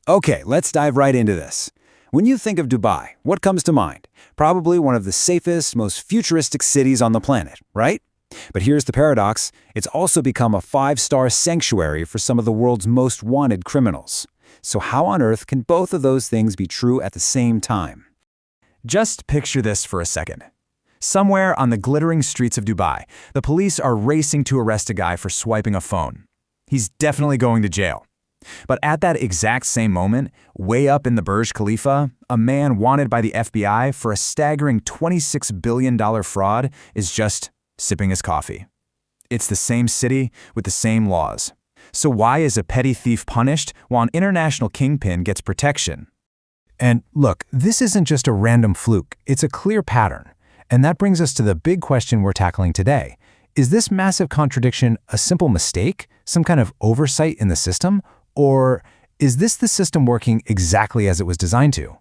Okay, let's dive right into this. When you think of Dubai, what comes to mind? Probably one of the safest, most futuristic cities on the planet, right? But here's the paradox. It's also become a five-star sanctuary for some of the world's most wanted criminals. So how on earth can both of those things be true at the same time? Just picture this for a second. Somewhere on the glittering streets of Dubai, the police are racing to arrest a guy for swiping a phone. He's definitely going to jail. But at that exact same moment, way up in the Burj Khalifa, a man wanted by the FBI for a staggering $26 billion fraud is just sipping his coffee. It's the same city with the same laws. So why is a petty thief punished while an international kingpin gets protection? And look, this isn't just a random fluke, it's a clear pattern. And that brings us to the big question we're tackling today. Is this massive contradiction a simple mistake, some kind of oversight in the system? Or is this the system working exactly as it was designed to?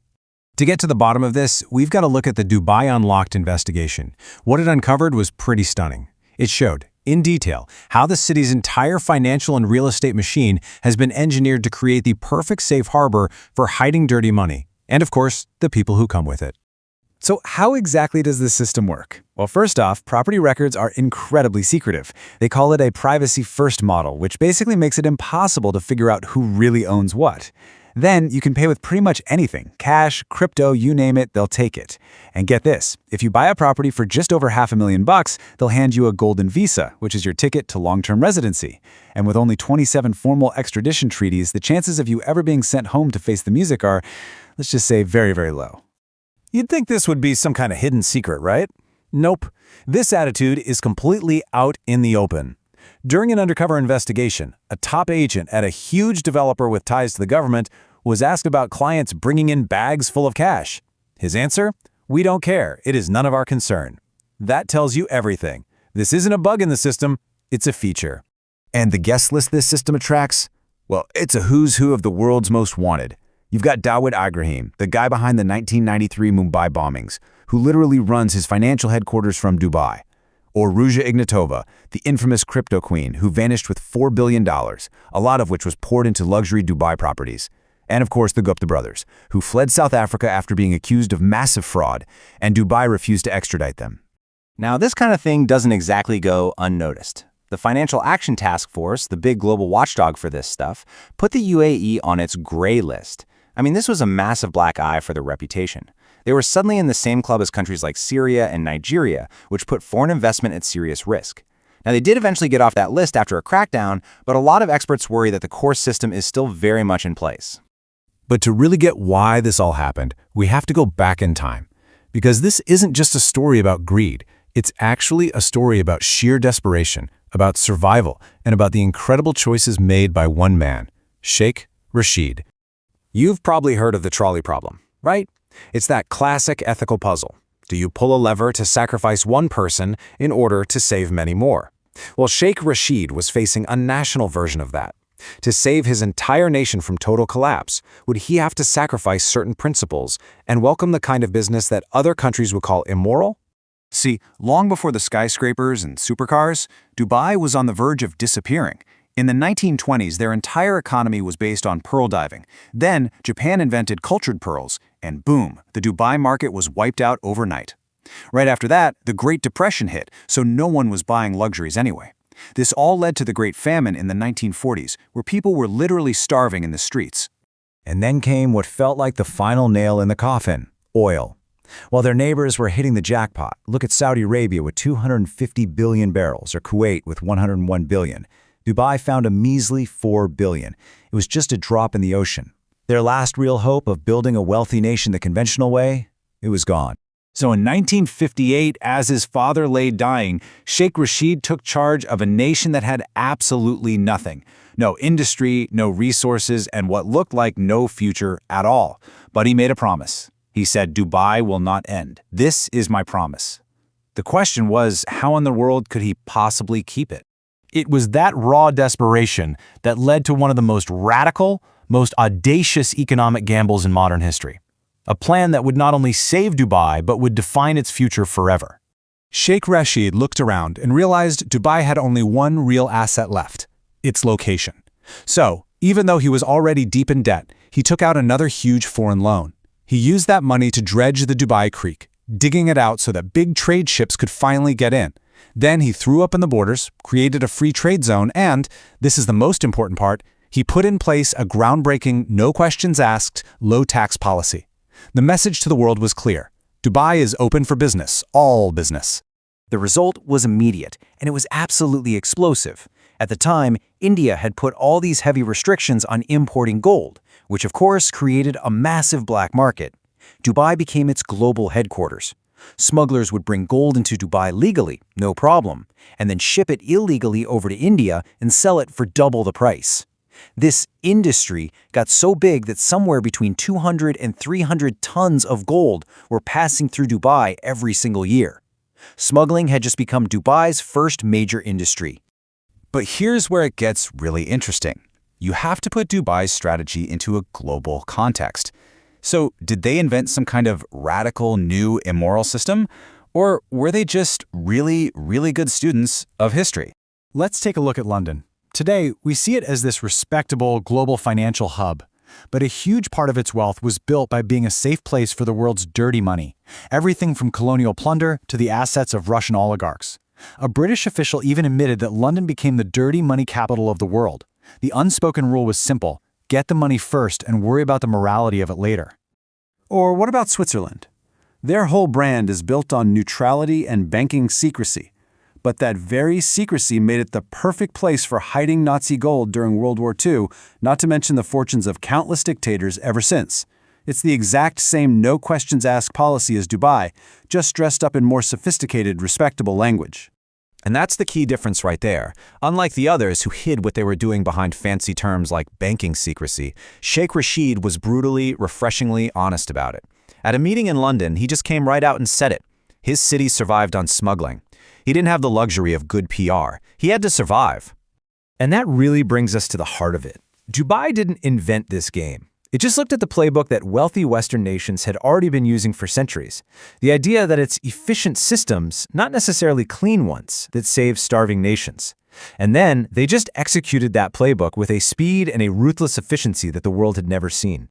To get to the bottom of this, we've got to look at the Dubai Unlocked investigation. What it uncovered was pretty stunning. It showed, in detail, how the city's entire financial and real estate machine has been engineered to create the perfect safe harbor for hiding dirty money, and of course, the people who come with it. So how exactly does this system work? Well, first off, property records are incredibly secretive. They call it a privacy-first model, which basically makes it impossible to figure out who really owns what. Then you can pay with pretty much anything. Cash, crypto, you name it, they'll take it. And get this, if you buy a property for just over $500,000, they'll hand you a golden visa, which is your ticket to long-term residency. And with only 27 formal extradition treaties, the chances of you ever being sent home to face the music are, let's just say, very, very low. You'd think this would be some kind of hidden secret, right? Nope. This attitude is completely out in the open. During an undercover investigation, a top agent at a huge developer with ties to the government was asked about clients bringing in bags full of cash. His answer? We don't care. It is none of our concern. That tells you everything. This isn't a bug in the system. It's a feature. And the guest list this system attracts? Well, it's a who's who of the world's most wanted. You've got Dawood Ibrahim, the guy behind the 1993 Mumbai bombings, who literally runs his financial headquarters from Dubai. Or Ruja Ignatova, the infamous crypto queen who vanished with $4 billion, a lot of which was poured into luxury Dubai properties. And of course, the Gupta brothers, who fled South Africa after being accused of massive fraud, and Dubai refused to extradite them. Now, this kind of thing doesn't exactly go unnoticed. The Financial Action Task Force, the big global watchdog for this stuff, put the UAE on its gray list. I mean, this was a massive black eye for their reputation. They were suddenly in the same club as countries like Syria and Nigeria, which put foreign investment at serious risk. Now, they did eventually get off that list after a crackdown, but a lot of experts worry that the core system is still very much in place. But to really get why this all happened, we have to go back in time. Because this isn't just a story about greed. It's actually a story about sheer desperation, about survival, and about the incredible choices made by one man, Sheikh Rashid. You've probably heard of the trolley problem, right? It's that classic ethical puzzle. Do you pull a lever to sacrifice one person in order to save many more? Well, Sheikh Rashid was facing a national version of that. To save his entire nation from total collapse, would he have to sacrifice certain principles and welcome the kind of business that other countries would call immoral? See, long before the skyscrapers and supercars, Dubai was on the verge of disappearing. In the 1920s, their entire economy was based on pearl diving. Then, Japan invented cultured pearls, and boom, the Dubai market was wiped out overnight. Right after that, the Great Depression hit, so no one was buying luxuries anyway. This all led to the Great Famine in the 1940s, where people were literally starving in the streets. And then came what felt like the final nail in the coffin, oil. While their neighbors were hitting the jackpot, look at Saudi Arabia with 250 billion barrels, or Kuwait with 101 billion. Dubai found a measly 4 billion. It was just a drop in the ocean. Their last real hope of building a wealthy nation the conventional way, it was gone. So in 1958, as his father lay dying, Sheikh Rashid took charge of a nation that had absolutely nothing. No industry, no resources, and what looked like no future at all. But he made a promise. He said, Dubai will not end. This is my promise. The question was, how in the world could he possibly keep it? It was that raw desperation that led to one of the most radical, most audacious economic gambles in modern history. A plan that would not only save Dubai, but would define its future forever. Sheikh Rashid looked around and realized Dubai had only one real asset left: its location. So, Even though he was already deep in debt, he took out another huge foreign loan. He used that money to dredge the Dubai Creek, digging it out so that big trade ships could finally get in. Then he threw up in the borders, created a free trade zone, and, this is the most important part, he put in place a groundbreaking, no questions asked, low-tax policy. The message to the world was clear. Dubai is open for business, all business. The result was immediate, and it was absolutely explosive. At the time, India had put all these heavy restrictions on importing gold, which of course created a massive black market. Dubai became its global headquarters. Smugglers would bring gold into Dubai legally, no problem, and then ship it illegally over to India and sell it for double the price. This industry got so big that somewhere between 200 and 300 tons of gold were passing through Dubai every single year. Smuggling had just become Dubai's first major industry. But here's where it gets really interesting. You have to put Dubai's strategy into a global context. So, did they invent some kind of radical new immoral system? Or were they just really, really good students of history? Let's take a look at London. Today, we see it as this respectable global financial hub. But a huge part of its wealth was built by being a safe place for the world's dirty money. Everything from colonial plunder to the assets of Russian oligarchs. A British official even admitted that London became the dirty money capital of the world. The unspoken rule was simple: get the money first and worry about the morality of it later. Or what about Switzerland? Their whole brand is built on neutrality and banking secrecy. But that very secrecy made it the perfect place for hiding Nazi gold during World War II, not to mention the fortunes of countless dictators ever since. It's the exact same no-questions-asked policy as Dubai, just dressed up in more sophisticated, respectable language. And that's the key difference right there. Unlike the others who hid what they were doing behind fancy terms like banking secrecy, Sheikh Rashid was brutally, refreshingly honest about it. At a meeting in London, he just came right out and said it. His city survived on smuggling. He didn't have the luxury of good PR. He had to survive. And that really brings us to the heart of it. Dubai didn't invent this game. It just looked at the playbook that wealthy Western nations had already been using for centuries. The idea that it's efficient systems, not necessarily clean ones, that save starving nations. And then they just executed that playbook with a speed and a ruthless efficiency that the world had never seen.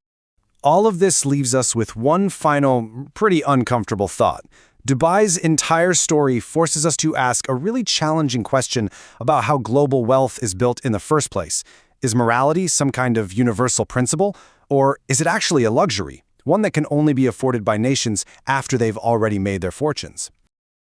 All of this leaves us with one final, pretty uncomfortable thought. Dubai's entire story forces us to ask a really challenging question about how global wealth is built in the first place. Is morality some kind of universal principle, or is it actually a luxury, one that can only be afforded by nations after they've already made their fortunes?